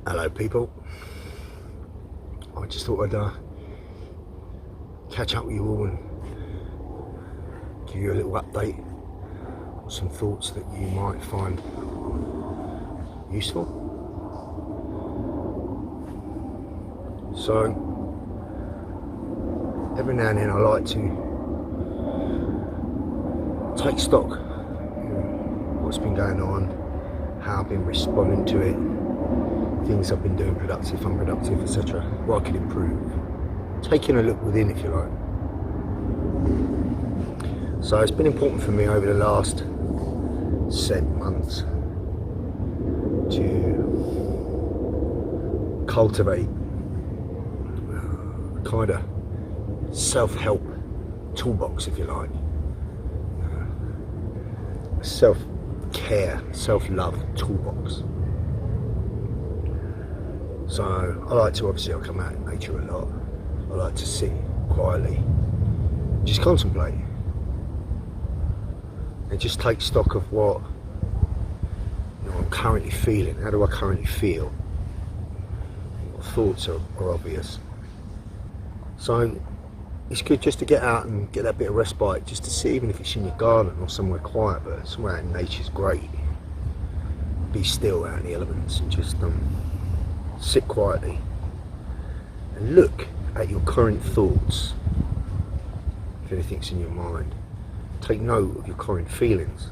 Hello people, I just thought I'd catch up with you all and give you a little update on some thoughts that you might find useful. So every now and then I like to take stock, what's been going on, how I've been responding to it, things I've been doing productive, unproductive, etc. What I could improve. Taking a look within, if you like. So it's been important for me over the last said months to cultivate a kind of self-help toolbox, if you like. A self-care, self-love toolbox. So I like to, obviously I come out in nature a lot. I like to sit quietly, just contemplate, and just take stock of what I'm currently feeling. How do I currently feel? What thoughts are obvious? So it's good just to get out and get that bit of respite, just to see, even if it's in your garden or somewhere quiet, but somewhere in nature's great. Be still out in the elements and just sit quietly and look at your current thoughts. If anything's in your mind, take note of your current feelings,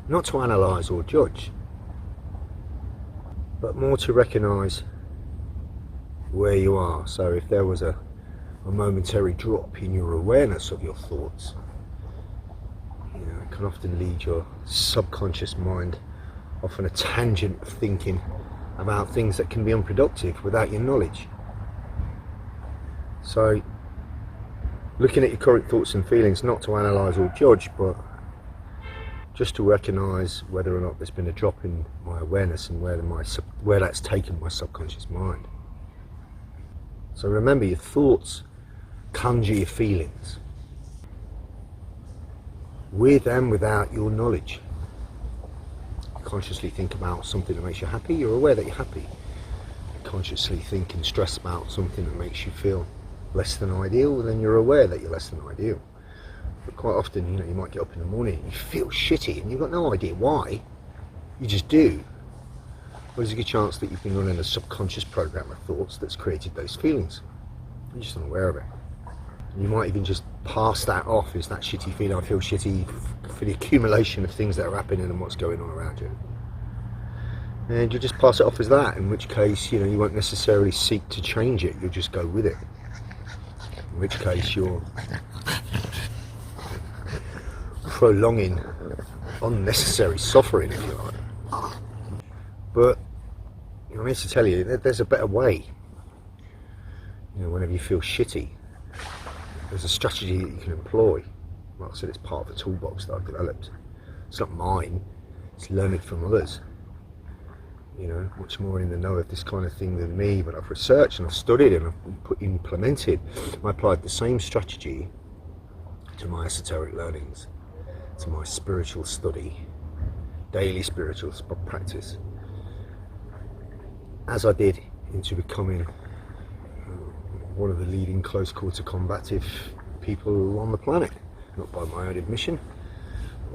not to analyse or judge, but more to recognise where you are. So if there was a momentary drop in your awareness of your thoughts, it can often lead your subconscious mind off on a tangent of thinking about things that can be unproductive without your knowledge. So looking at your current thoughts and feelings, not to analyse or judge, but just to recognise whether or not there's been a drop in my awareness and where that's taken my subconscious mind. So remember, your thoughts conjure your feelings, with and without your knowledge. You consciously think about something that makes you happy, you're aware that you're happy. You consciously think and stress about something that makes you feel less than ideal, then you're aware that you're less than ideal. But quite often, you might get up in the morning and you feel shitty and you've got no idea why. You just do. Well, there's a good chance that you've been running a subconscious program of thoughts that's created those feelings. You're just unaware of it. And you might even just pass that off as that shitty feeling. I feel shitty for the accumulation of things that are happening and what's going on around you. And you just pass it off as that, in which case, you won't necessarily seek to change it, you'll just go with it. In which case you're prolonging unnecessary suffering, if you like. But I'm here to tell you that there's a better way. Whenever you feel shitty, there's a strategy that you can employ. Like I said, it's part of the toolbox that I've developed. It's not mine, it's learning from others. Much more in the know of this kind of thing than me, but I've researched and I've studied and I've implemented. I applied the same strategy to my esoteric learnings, to my spiritual study, daily spiritual practice, as I did into becoming one of the leading close quarter combative people on the planet. Not by my own admission,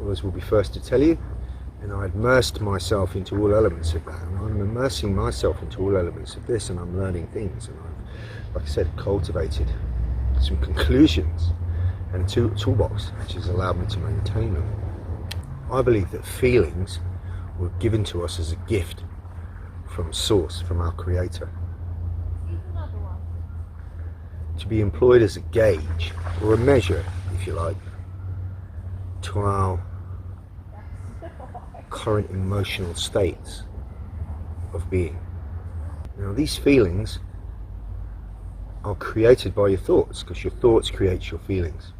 others will be first to tell you. And I immersed myself into all elements of that, and I'm immersing myself into all elements of this, and I'm learning things, and I've, like I said, cultivated some conclusions and a toolbox which has allowed me to maintain them. I believe that feelings were given to us as a gift from Source, from our Creator, to be employed as a gauge or a measure, if you like, to our current emotional states of being. Now, these feelings are created by your thoughts, because your thoughts create your feelings.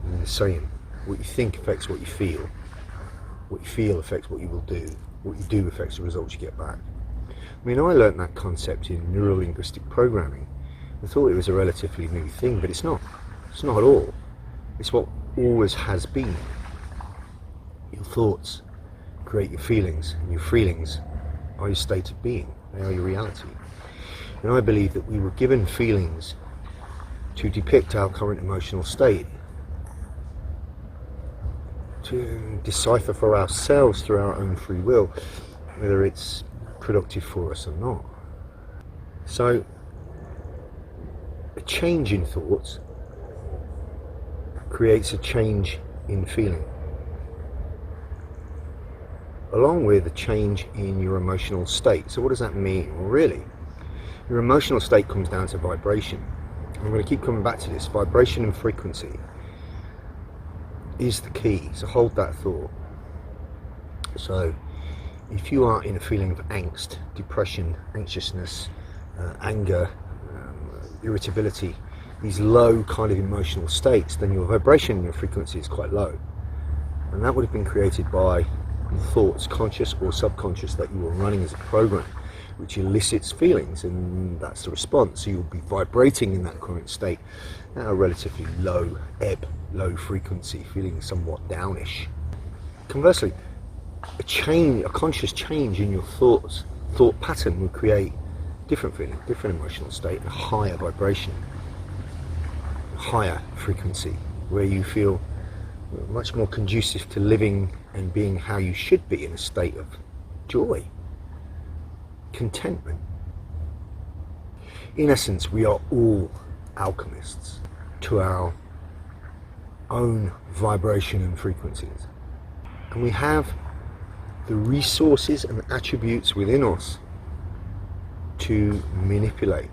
And the saying, what you think affects what you feel affects what you will do, what you do affects the results you get back. I learned that concept in neuro-linguistic programming. I thought it was a relatively new thing, but it's not. It's not at all. It's what always has been. Your thoughts create your feelings, and your feelings are your state of being. They are your reality. And I believe that we were given feelings to depict our current emotional state, to decipher for ourselves through our own free will whether it's productive for us or not. So a change in thoughts creates a change in feeling, along with a change in your emotional state. So what does that mean? Well, really, your emotional state comes down to vibration. I'm going to keep coming back to this. Vibration and frequency is the key. So hold that thought. So if you are in a feeling of angst, depression, anxiousness, anger, irritability, these low kind of emotional states, then your vibration and your frequency is quite low. And that would have been created by thoughts, conscious or subconscious, that you were running as a program, which elicits feelings, and that's the response. So you'll be vibrating in that current state at a relatively low ebb, low frequency, feeling somewhat downish. Conversely, a conscious change in your thought pattern will create different feeling, different emotional state, a higher vibration, higher frequency, where you feel much more conducive to living and being how you should be, in a state of joy, contentment. In essence, we are all alchemists to our own vibration and frequencies, and we have the resources and attributes within us to manipulate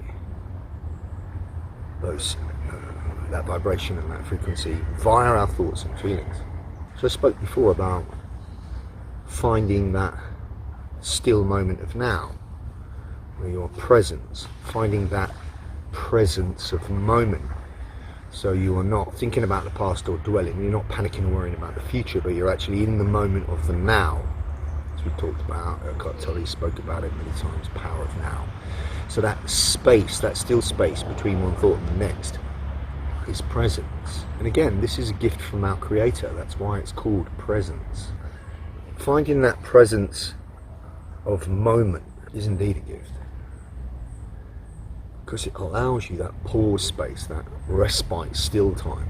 that vibration and that frequency via our thoughts and feelings. So I spoke before about finding that still moment of now, where your presence, finding that presence of the moment. So you are not thinking about the past or dwelling, you're not panicking or worrying about the future, but you're actually in the moment of the now. As we talked about, Eckhart Tolle spoke about it many times, power of now. So that space, that still space between one thought and the next, is presence. And again, this is a gift from our Creator. That's why it's called presence. Finding that presence of moment is indeed a gift, because it allows you that pause space, that respite, still time,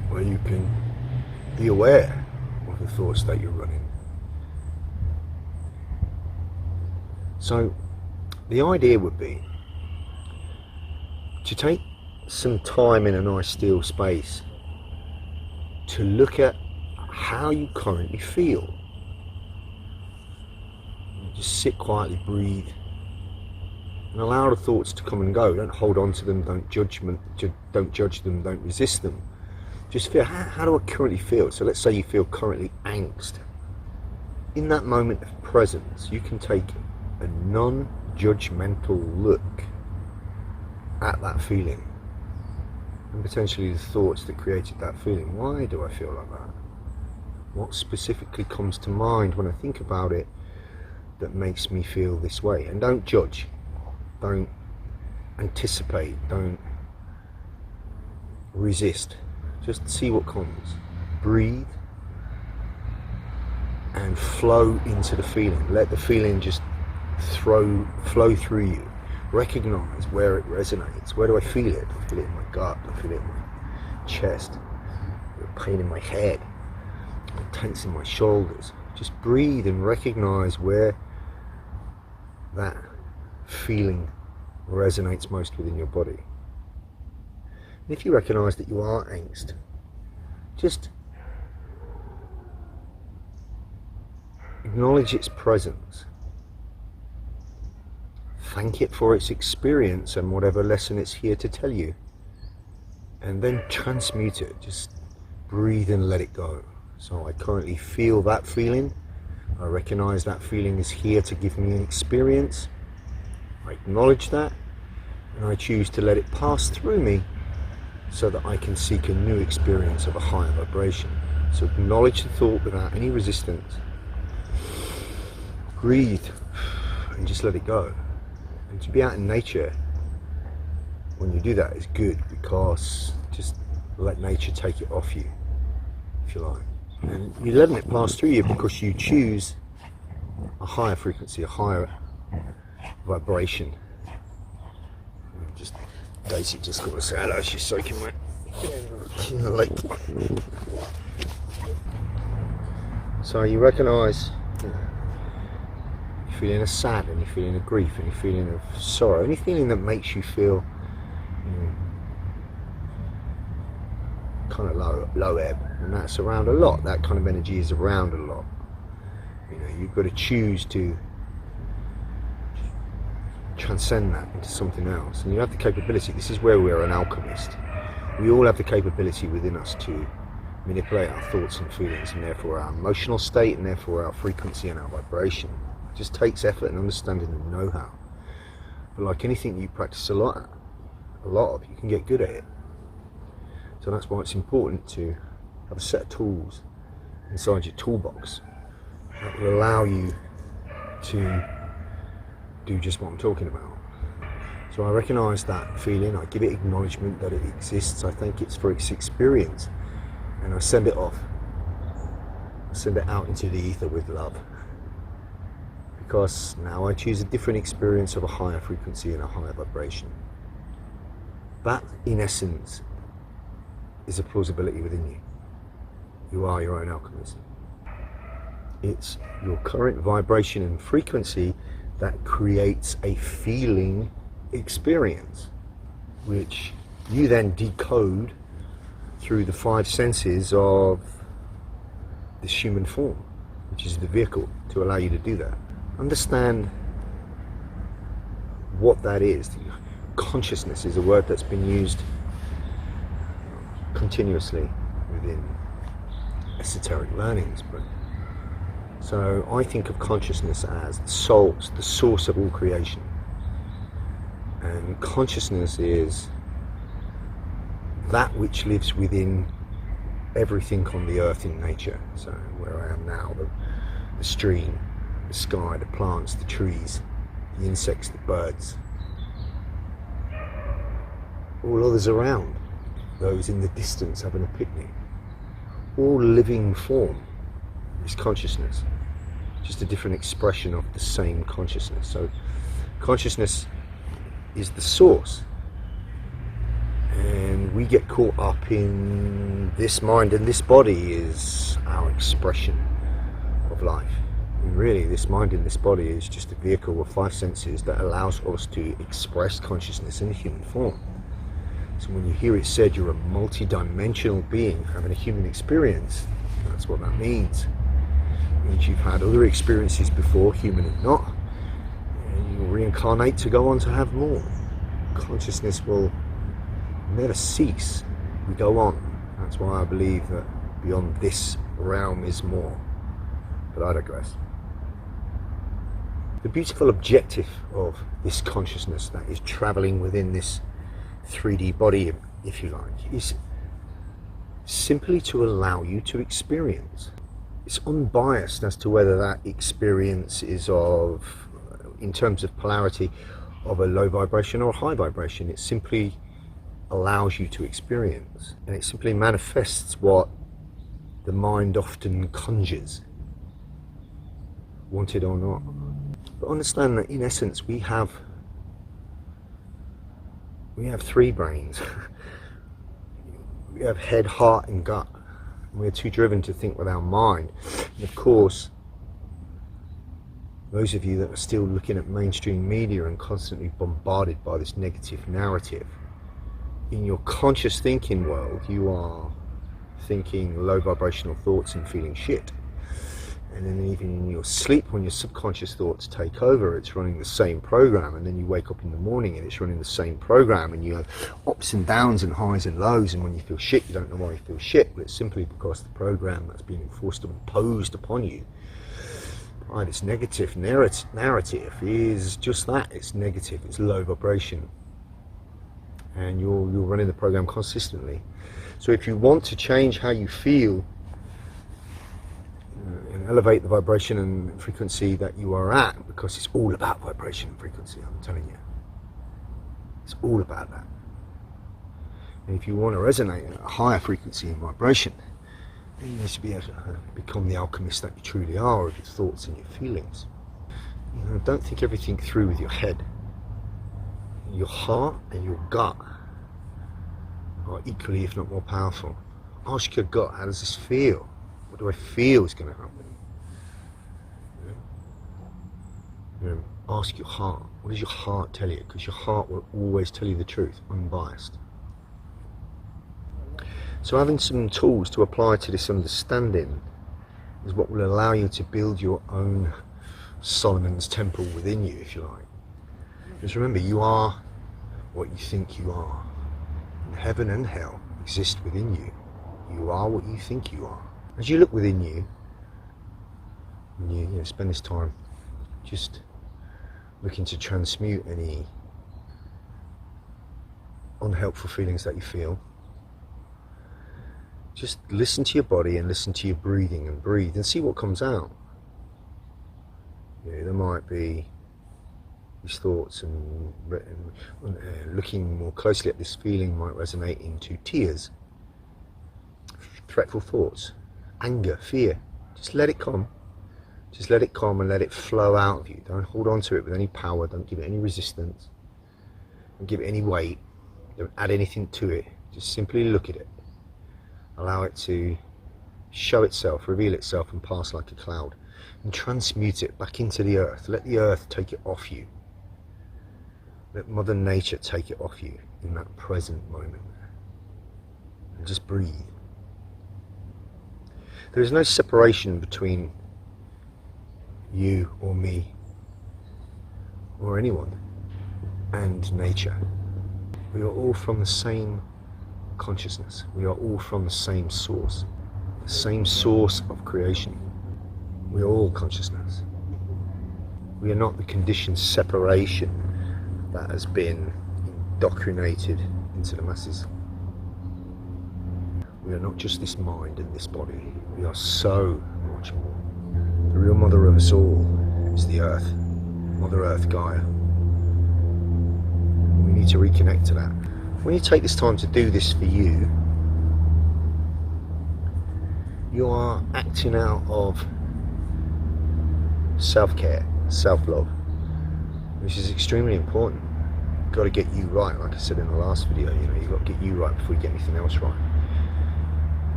where you can be aware of the thoughts that you're running. So the idea would be to take some time in a nice still space to look at how you currently feel. Just sit quietly, breathe, and allow the thoughts to come and go. Don't hold on to them, don't judge them, don't resist them. Just feel, how do I currently feel? So let's say you feel currently angst. In that moment of presence, you can take a non-judgmental look at that feeling, and potentially the thoughts that created that feeling. Why do I feel like that? What specifically comes to mind when I think about it that makes me feel this way? And don't judge, don't anticipate, don't resist. Just see what comes. Breathe and flow into the feeling. Let the feeling just flow through you. Recognize where it resonates. Where do I feel it? I feel it in my gut, I feel it in my chest, I feel pain in my head, I'm tense in my shoulders. Just breathe and recognize where that feeling resonates most within your body. And if you recognize that you are angst, just acknowledge its presence. Thank it for its experience and whatever lesson it's here to tell you. And then transmute it. Just breathe and let it go. So I currently feel that feeling. I recognize that feeling is here to give me an experience. I acknowledge that, and I choose to let it pass through me so that I can seek a new experience of a higher vibration. So acknowledge the thought without any resistance. Breathe and just let it go. And to be out in nature when you do that is good, because just let nature take it off you, if you like. And you're letting it pass through you because you choose a higher frequency, a higher vibration. Just Daisy just got to say hello, she's soaking wet in the lake. So you recognise you're feeling a sad, and you're feeling a grief, and you're feeling of sorrow, any feeling that makes you feel kind of low ebb, and that's around a lot. That kind of energy is around a lot. You've got to choose to transcend that into something else, and you have the capability. This is where we're an alchemist. We all have the capability within us to manipulate our thoughts and feelings, and therefore our emotional state, and therefore our frequency and our vibration. It just takes effort and understanding and know-how. But like anything you practice a lot of, you can get good at it. So that's why it's important to have a set of tools inside your toolbox that will allow you to do just what I'm talking about. So I recognise that feeling, I give it acknowledgement that it exists, I thank it for its experience, and I send it off. I send it out into the ether with love. Because now I choose a different experience of a higher frequency and a higher vibration. That, in essence, is a plausibility within you. You are your own alchemist. It's your current vibration and frequency that creates a feeling experience, which you then decode through the 5 senses of this human form, which is the vehicle to allow you to do that. Understand what that is. Consciousness is a word that's been used continuously within esoteric learnings, but so I think of consciousness as the source of all creation. And consciousness is that which lives within everything on the earth in nature. So where I am now, the stream, the sky, the plants, the trees, the insects, the birds, all others around, those in the distance having a picnic. All living form is consciousness, just a different expression of the same consciousness. So consciousness is the source, and we get caught up in this mind, and this body is our expression of life. And really, this mind and this body is just a vehicle of 5 senses that allows us to express consciousness in a human form. So when you hear it said you're a multi-dimensional being having a human experience, that's what that means. It means you've had other experiences before, human and not, and you will reincarnate to go on to have more. Consciousness will never cease. We go on. That's why I believe that beyond this realm is more. But I digress. The beautiful objective of this consciousness that is travelling within this 3D body, if you like, is simply to allow you to experience. It's unbiased as to whether that experience is of, in terms of polarity, of a low vibration or a high vibration. It simply allows you to experience, and it simply manifests what the mind often conjures, wanted or not. But understand that in essence we have 3 brains. We have head, heart and gut. We're too driven to think with our mind. And of course, those of you that are still looking at mainstream media and constantly bombarded by this negative narrative, in your conscious thinking world, you are thinking low vibrational thoughts and feeling shit. And then even in your sleep, when your subconscious thoughts take over, it's running the same program. And then you wake up in the morning and it's running the same program, and you have ups and downs and highs and lows. And when you feel shit, you don't know why you feel shit, but it's simply because the program that's been enforced and imposed upon you by this negative narrative is just that. It's negative, it's low vibration, and you're running the program consistently. So if you want to change how you feel and elevate the vibration and frequency that you are at, because it's all about vibration and frequency, I'm telling you, it's all about that. And if you want to resonate at a higher frequency and vibration, then you need to be able to become the alchemist that you truly are of your thoughts and your feelings. You know, don't think everything through with your head. Your heart and your gut are equally, if not more powerful. Ask your gut, how does this feel? What do I feel is going to happen? You know, ask your heart. What does your heart tell you? Because your heart will always tell you the truth, unbiased. So having some tools to apply to this understanding is what will allow you to build your own Solomon's temple within you, if you like. Because remember, you are what you think you are. And heaven and hell exist within you. You are what you think you are. As you look within you, and you spend this time just looking to transmute any unhelpful feelings that you feel, just listen to your body and listen to your breathing, and breathe and see what comes out. There might be these thoughts, and looking more closely at this feeling might resonate into tears, threatful thoughts, anger, fear. Just let it come. Just let it come and let it flow out of you. Don't hold on to it with any power. Don't give it any resistance. Don't give it any weight. Don't add anything to it. Just simply look at it. Allow it to show itself, reveal itself, and pass like a cloud. And transmute it back into the earth. Let the earth take it off you. Let Mother Nature take it off you in that present moment. And just breathe. There is no separation between you or me or anyone and nature. We are all from the same consciousness. We are all from the same source of creation. We are all consciousness. We are not the conditioned separation that has been indoctrinated into the masses. We are not just this mind and this body. We are so much more. The real mother of us all is the earth, Mother Earth, Gaia. We need to reconnect to that. When you take this time to do this for you, you are acting out of self-care, self-love, which is extremely important. You've got to get you right, like I said in the last video. You've got to get you right before you get anything else right.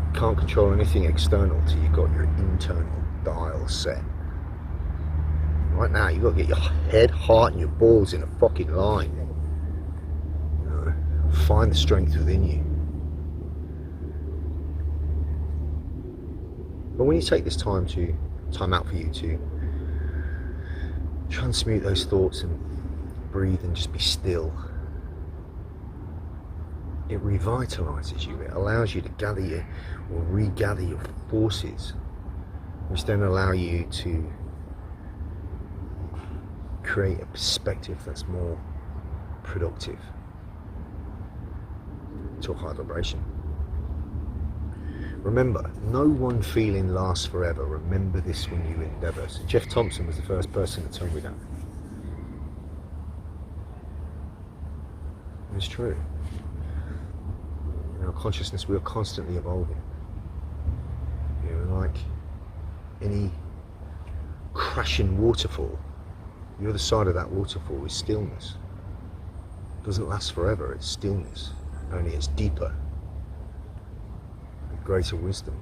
You can't control anything external till you've got your internal dial set. Right now, you've got to get your head, heart, and your balls in a fucking line. Find the strength within you. But when you take this time out for you to transmute those thoughts and breathe and just be still, it revitalizes you. It allows you to regather your forces, which then allow you to create a perspective that's more productive to a high vibration. Remember, no one feeling lasts forever. Remember this when you endeavor. So Jeff Thompson was the first person to tell me that. It's true. In our consciousness, we are constantly evolving. Like any crashing waterfall, the other side of that waterfall is stillness. It doesn't last forever. It's stillness. Only it's deeper, with greater wisdom.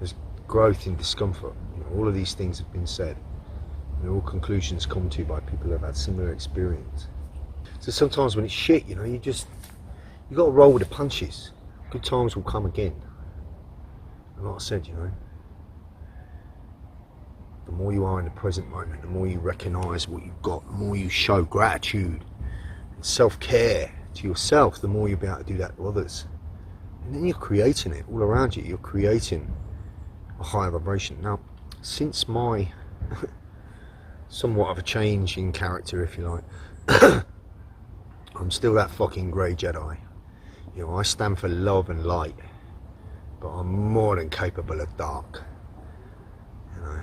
There's growth in discomfort. All of these things have been said, and all conclusions come to by people who have had similar experience. So sometimes when it's shit, you got to roll with the punches. Good times will come again. And like I said, the more you are in the present moment, the more you recognise what you've got, the more you show gratitude, self-care to yourself, the more you'll be able to do that to others. And then you're creating it all around you. You're creating a higher vibration. Now, since my somewhat of a change in character, if you like, I'm still that fucking grey Jedi. I stand for love and light, but I'm more than capable of dark. I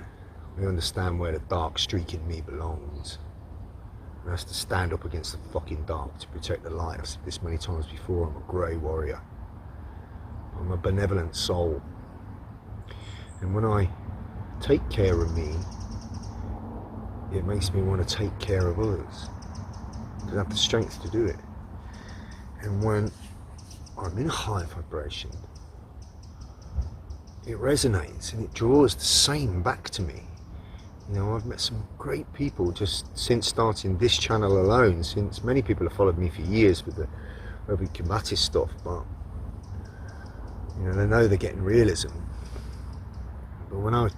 understand where the dark streak in me belongs. And has to stand up against the fucking dark to protect the light. I've said this many times before. I'm a grey warrior. I'm a benevolent soul. And when I take care of me it makes me want to take care of others. I have the strength to do it. And when I'm in a high vibration, it resonates and it draws the same back to me. You know, I've met some great people just since starting this channel alone, since many people have followed me for years with the very combative stuff, but you know, they know they're getting realism. But when I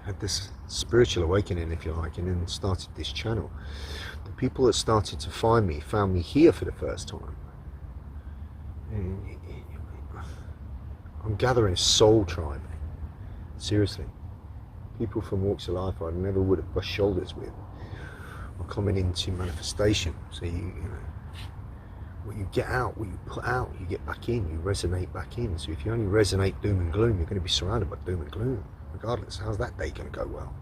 had this spiritual awakening, if you like, and then started this channel, the people that started to find me found me here for the first time. And I'm gathering a soul tribe. Seriously. People from walks of life I never would have brushed shoulders with are coming into manifestation. So you know, what you get out, what you put out, you get back in, you resonate back in. So if you only resonate doom and gloom, you're going to be surrounded by doom and gloom. Regardless, how's that day going to go well?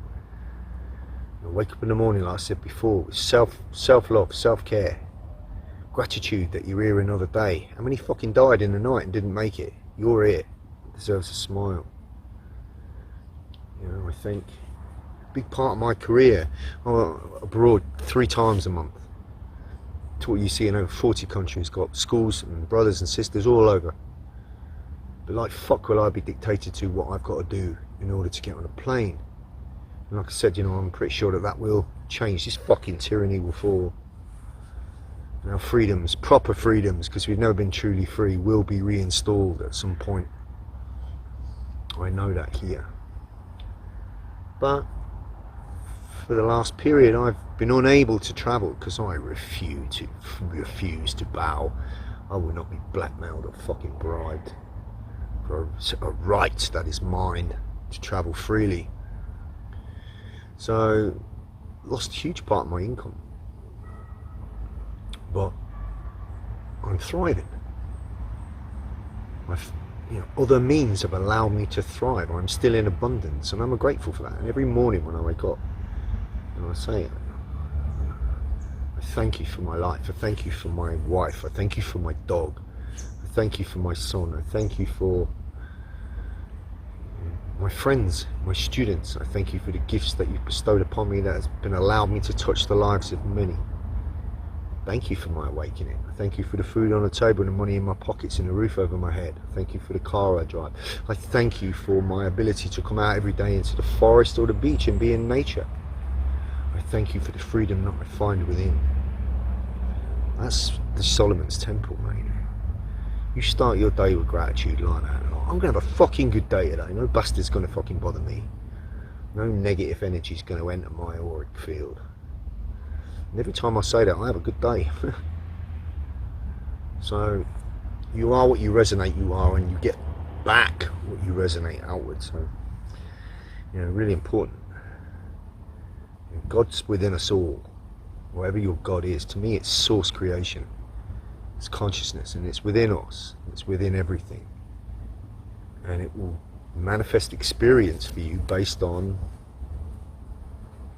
You know, wake up in the morning, like I said before, with self-love, self-care, gratitude that you're here another day. How many fucking died in the night and didn't make it? You're here. It deserves a smile. You know, I think a big part of my career, I'm abroad 3 times a month. It's what you see in over 40 countries, got schools and brothers and sisters all over. But like fuck will I be dictated to what I've got to do in order to get on a plane. And like I said, you know, I'm pretty sure that will change. This fucking tyranny will fall. And our freedoms, proper freedoms, because we've never been truly free, will be reinstalled at some point. I know that here. But for the last period, I've been unable to travel because I refuse to bow. I will not be blackmailed or fucking bribed for a right that is mine to travel freely. So, lost a huge part of my income. But I'm thriving. You know, other means have allowed me to thrive. I'm still in abundance, and I'm grateful for that. And every morning when I wake up, and I say, I thank you for my life. I thank you for my wife. I thank you for my dog. I thank you for my son. I thank you for my friends, my students. I thank you for the gifts that you've bestowed upon me that has been allowed me to touch the lives of many. Thank you for my awakening. I thank you for the food on the table and the money in my pockets and the roof over my head. I thank you for the car I drive. I thank you for my ability to come out every day into the forest or the beach and be in nature. I thank you for the freedom that I find within. That's the Solomon's Temple, mate. You start your day with gratitude like that. I'm going to have a fucking good day today. No bastard's going to fucking bother me. No negative energy is going to enter my auric field. And every time I say that, I have a good day. So, you are what you resonate you are, and you get back what you resonate outwards. So, you know, really important. God's within us all. Whatever your God is, to me it's source creation. It's consciousness, and it's within us. It's within everything. And it will manifest experience for you based on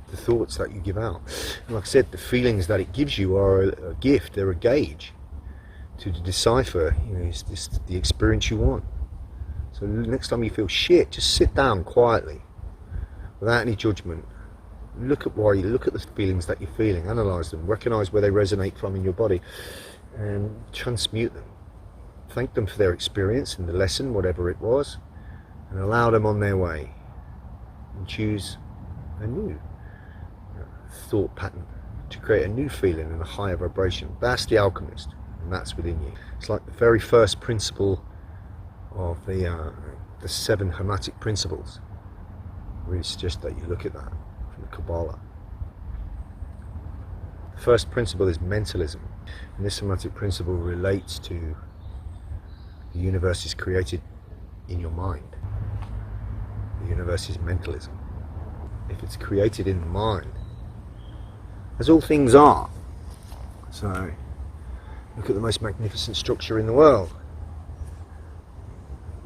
the thoughts that you give out. And like I said, the feelings that it gives you are a gift. They're a gauge to decipher, you know, is this the experience you want. So next time you feel shit, just sit down quietly without any judgment. Look at the feelings that you're feeling, analyze them, recognize where they resonate from in your body, and transmute them. Thank them for their experience and the lesson, whatever it was, and allow them on their way, and choose a new thought pattern to create a new feeling and a higher vibration. That's the alchemist, and that's within you. It's like the very first principle of the 7 Hermetic principles. I really suggest that you look at that from the Kabbalah. The first principle is mentalism, and this Hermetic principle relates to the universe is created in your mind. The universe is mentalism. If it's created in the mind, as all things are. So, look at the most magnificent structure in the world.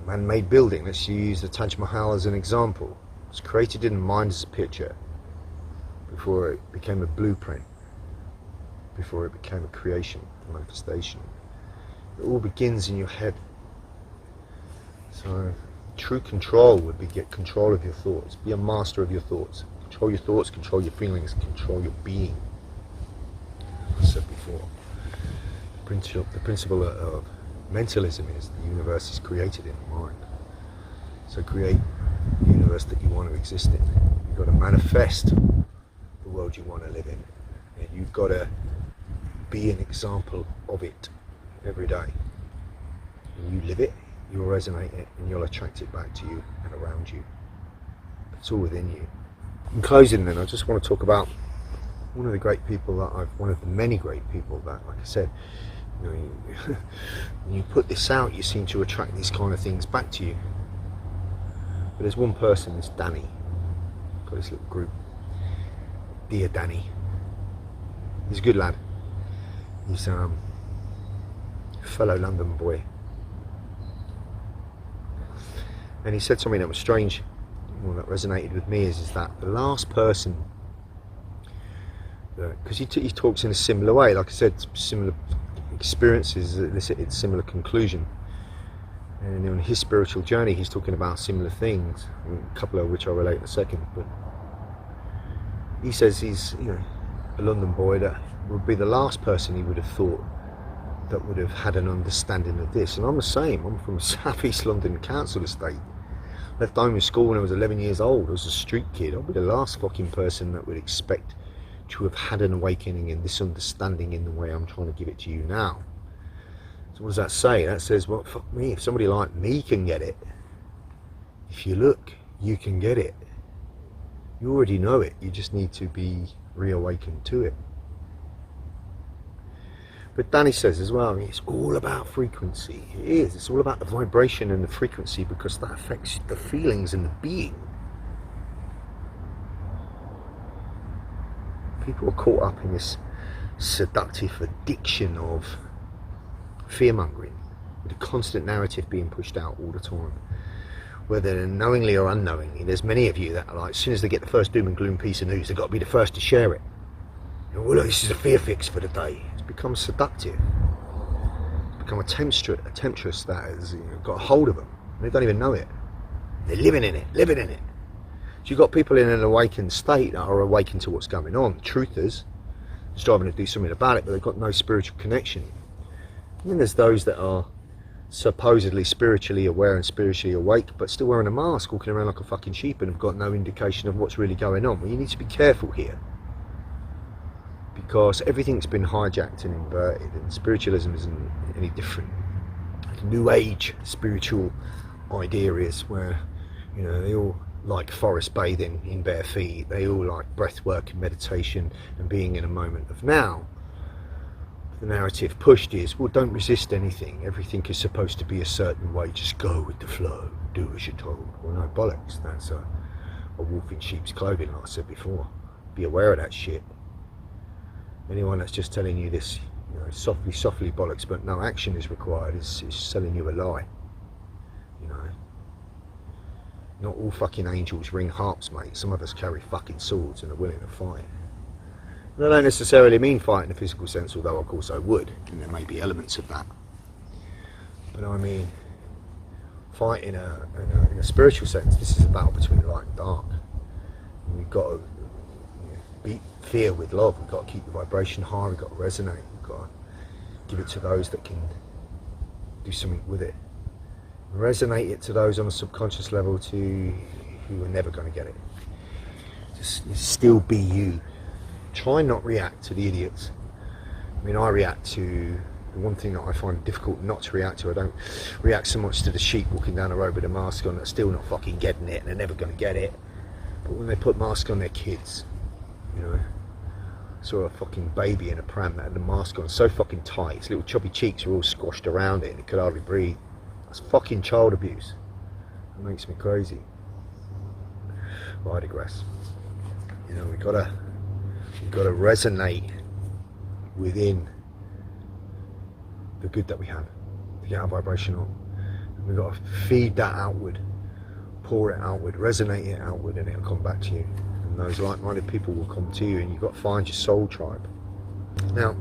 Man-made building. Let's use the Taj Mahal as an example. It's created in the mind as a picture before it became a blueprint, before it became a creation, a manifestation. It all begins in your head. So true control would be get control of your thoughts, be a master of your thoughts. Control your thoughts, control your feelings, control your being. As I said before, the principle of mentalism is the universe is created in the mind. So create the universe that you want to exist in. You've got to manifest the world you want to live in. And you've got to be an example of it every day. And you live it, you'll resonate it, and you'll attract it back to you and around you. It's all within you. In closing then, I just want to talk about one of the great people that one of the many great people that, like I said, you know, when you put this out, you seem to attract these kind of things back to you. But there's one person, it's Danny. Got this little group. Dear Danny. He's a good lad. He's a fellow London boy. And he said something that was strange, that resonated with me, is that the last person, because he talks in a similar way, like I said, similar experiences elicited similar conclusion. And on his spiritual journey, he's talking about similar things, a couple of which I'll relate in a second. But he says he's, you know, a London boy that would be the last person he would have thought that would have had an understanding of this. And I'm the same. I'm from a South East London council estate. Left home in school when I was 11 years old. I was a street kid. I'll be the last fucking person that would expect to have had an awakening and this understanding in the way I'm trying to give it to you now. So what does that say? That says, well, fuck me, if somebody like me can get it, if you look, you can get it. You already know it, you just need to be reawakened to it. But Danny says as well, I mean, it's all about frequency. It is, it's all about the vibration and the frequency, because that affects the feelings and the being. People are caught up in this seductive addiction of fear-mongering, with a constant narrative being pushed out all the time, whether knowingly or unknowingly. There's many of you that are like, as soon as they get the first doom and gloom piece of news, they've got to be the first to share it. You know, well, look, this is a fear fix for the day. It's become seductive. It's become a temptress that has, you know, got a hold of them. They don't even know it. They're living in it. So you've got people in an awakened state that are awakened to what's going on, truthers, striving to do something about it, but they've got no spiritual connection. And then there's those that are supposedly spiritually aware and spiritually awake, but still wearing a mask, walking around like a fucking sheep, and have got no indication of what's really going on. Well, you need to be careful here, because everything's been hijacked and inverted, and spiritualism isn't any different. The New Age spiritual idea is where, you know, they all like forest bathing in bare feet, they all like breath work and meditation and being in a moment of now. The narrative pushed is, well, don't resist anything, everything is supposed to be a certain way, just go with the flow, do as you're told. Well, no bollocks, that's a wolf in sheep's clothing, like I said before. Be aware of that shit. Anyone that's just telling you this, you know, softly bollocks, but no action is required, is selling you a lie. You know, not all fucking angels ring harps, mate. Some of us carry fucking swords and are willing to fight. And I don't necessarily mean fight in a physical sense, although of course I would, and there may be elements of that. But I mean, fight in a spiritual sense. This is a battle between light and dark. And we've got to, you know, beat fear with love. We've got to keep the vibration high. We've got to resonate. We've got to give it to those that can do something with it. Resonate it to those on a subconscious level who are never going to get it. Just still be you. Try not react to the idiots. I mean, I react to the one thing that I find difficult not to react to. I don't react so much to the sheep walking down the road with a mask on that's still not fucking getting it, and they're never going to get it. But when they put masks on their kids, you know, I saw a fucking baby in a pram that had the mask on so fucking tight, its little chubby cheeks were all squashed around it and it could hardly breathe. That's fucking child abuse. It makes me crazy. But I digress. You know, we've got to resonate within the good that we have to get our vibration on. And we've got to feed that outward, pour it outward, resonate it outward, and it'll come back to you. And those like-minded people will come to you, and you've got to find your soul tribe. Now,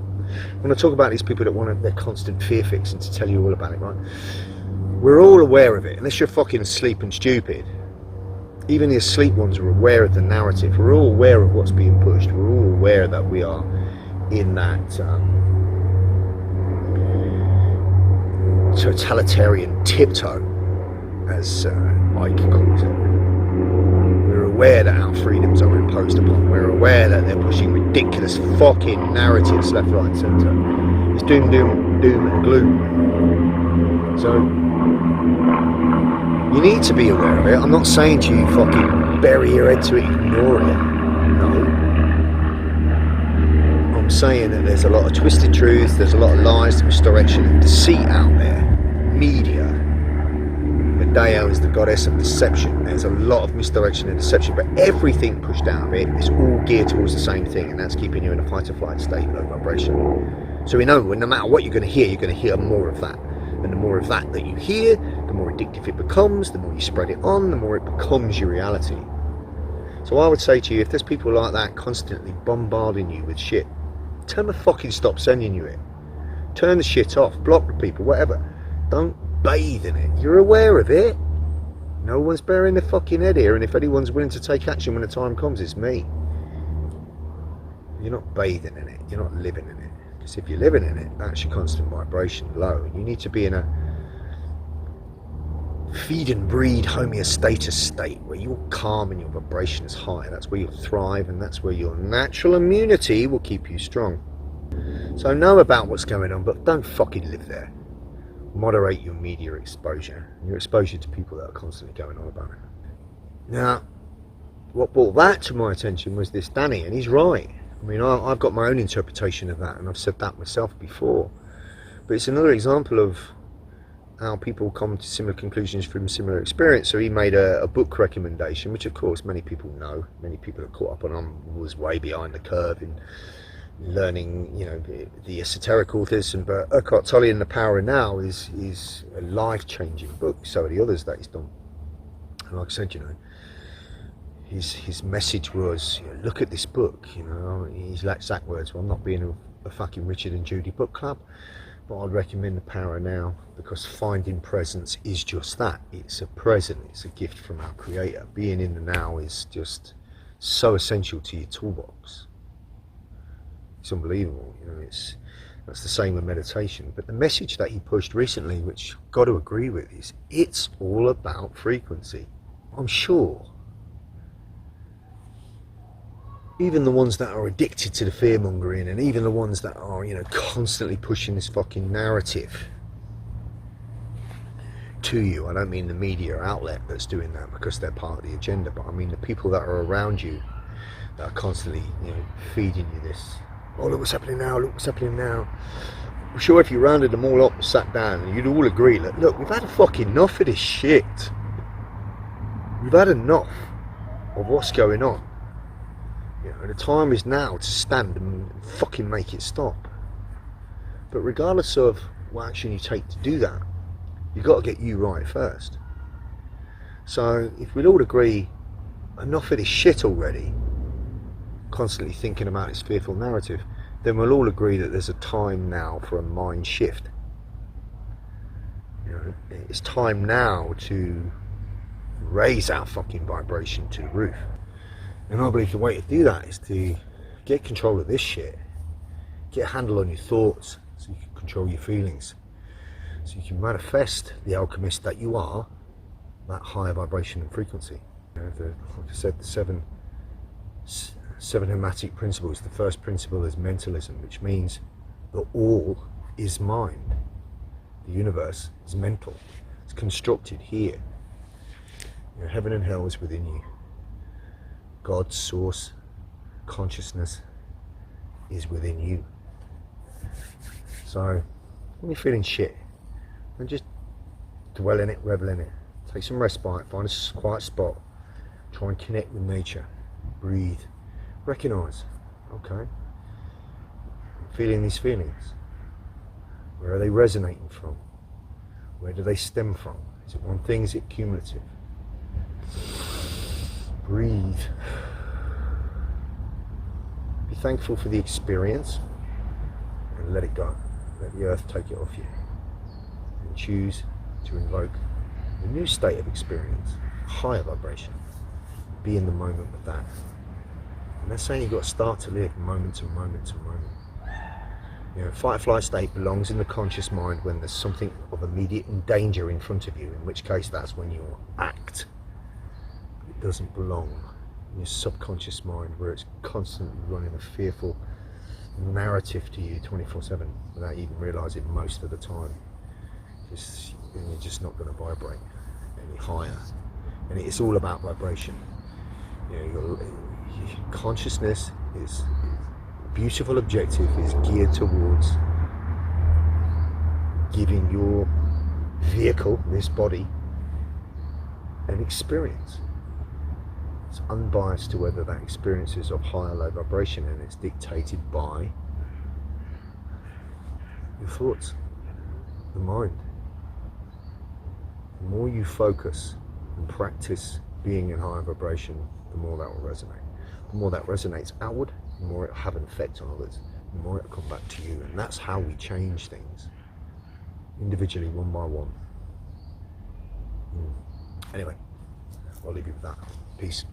when I talk about these people that want their constant fear fix and to tell you all about it, right? We're all aware of it, unless you're fucking asleep and stupid. Even the asleep ones are aware of the narrative. We're all aware of what's being pushed. We're all aware that we are in that totalitarian tiptoe, as Mike calls it. We're aware that our freedoms are imposed upon. We're aware that they're pushing ridiculous fucking narratives left, right and centre. It's doom, doom, doom and gloom. So you need to be aware of it. I'm not saying to you fucking bury your head to it, ignore it. No. I'm saying that there's a lot of twisted truths, there's a lot of lies, misdirection and deceit out there. Media. Medea is the goddess of deception. There's a lot of misdirection and deception, but everything pushed out of it is all geared towards the same thing, and that's keeping you in a fight or flight state, low vibration. So we know no matter what you're going to hear more of that. And the more of that you hear, the more addictive it becomes, the more you spread it on, the more it becomes your reality. So I would say to you, if there's people like that constantly bombarding you with shit, tell them to fucking stop sending you it. Turn the shit off, block the people, whatever. Don't bathe in it. You're aware of it. No one's burying their fucking head here, and if anyone's willing to take action when the time comes, it's me. You're not bathing in it, you're not living in it. Because if you're living in it, that's your constant vibration low. You need to be in a feed and breed homeostasis state where you're calm and your vibration is high. That's where you'll thrive, and that's where your natural immunity will keep you strong. So know about what's going on, but don't fucking live there. Moderate your media exposure, your exposure to people that are constantly going on about it. Now, what brought that to my attention was this Danny, and he's right. I mean, I've got my own interpretation of that, and I've said that myself before. But it's another example of how people come to similar conclusions from similar experience. So he made a book recommendation, which of course many people know. Many people are caught up on. I was way behind the curve in learning, you know, the esoteric authors. But Eckhart Tolle and The Power of Now is a life-changing book. So are the others that he's done. And like I said, you know, his message was, you know, look at this book, you know, his exact words, well, I'm not being a fucking Richard and Judy book club, but I'd recommend The Power Now, because finding presence is just that. It's a present, it's a gift from our creator. Being in the now is just so essential to your toolbox. It's unbelievable, you know, that's the same with meditation. But the message that he pushed recently, which I've got to agree with, is it's all about frequency. I'm sure even the ones that are addicted to the fear mongering, and even the ones that are, you know, constantly pushing this fucking narrative to you. I don't mean the media outlet that's doing that because they're part of the agenda, but I mean the people that are around you that are constantly, you know, feeding you this. Oh, look what's happening now, look what's happening now. I'm sure if you rounded them all up and sat down, you'd all agree that, look, we've had fucking enough of this shit. We've had enough of what's going on. You know, the time is now to stand and fucking make it stop. But regardless of what action you take to do that, you've got to get you right first. So if we'd all agree, enough of this shit already, constantly thinking about this fearful narrative, then we'll all agree that there's a time now for a mind shift. You know, it's time now to raise our fucking vibration to the roof. And I believe the way to do that is to get control of this shit, get a handle on your thoughts so you can control your feelings, so you can manifest the alchemist that you are, that higher vibration and frequency. You know, like I said, the seven hermetic principles. The first principle is mentalism, which means that all is mind. The universe is mental. It's constructed here. You know, heaven and hell is within you. God's source, consciousness, is within you. So, when you're feeling shit, then just dwell in it, revel in it. Take some respite, find a quiet spot, try and connect with nature, breathe, recognise, okay, I'm feeling these feelings. Where are they resonating from? Where do they stem from? Is it one thing? Is it cumulative? Breathe. Be thankful for the experience and let it go. Let the earth take it off you. And choose to invoke a new state of experience, higher vibration. be in the moment with that. And they're saying you've got to start to live moment to moment to moment. You know, fight or flight state belongs in the conscious mind when there's something of immediate danger in front of you, in which case that's when you'll act. It doesn't belong in your subconscious mind, where it's constantly running a fearful narrative to you 24/7 without even realizing most of the time. You're just not going to vibrate any higher. And it's all about vibration. You know, your consciousness is beautiful objective is geared towards giving your vehicle, this body, an experience. It's unbiased to whether that experience is of high or low vibration, and it's dictated by your thoughts, the mind. The more you focus and practice being in higher vibration, the more that will resonate. The more that resonates outward, the more it will have an effect on others, the more it will come back to you. And that's how we change things, individually, one by one. Anyway, I'll leave you with that. Peace.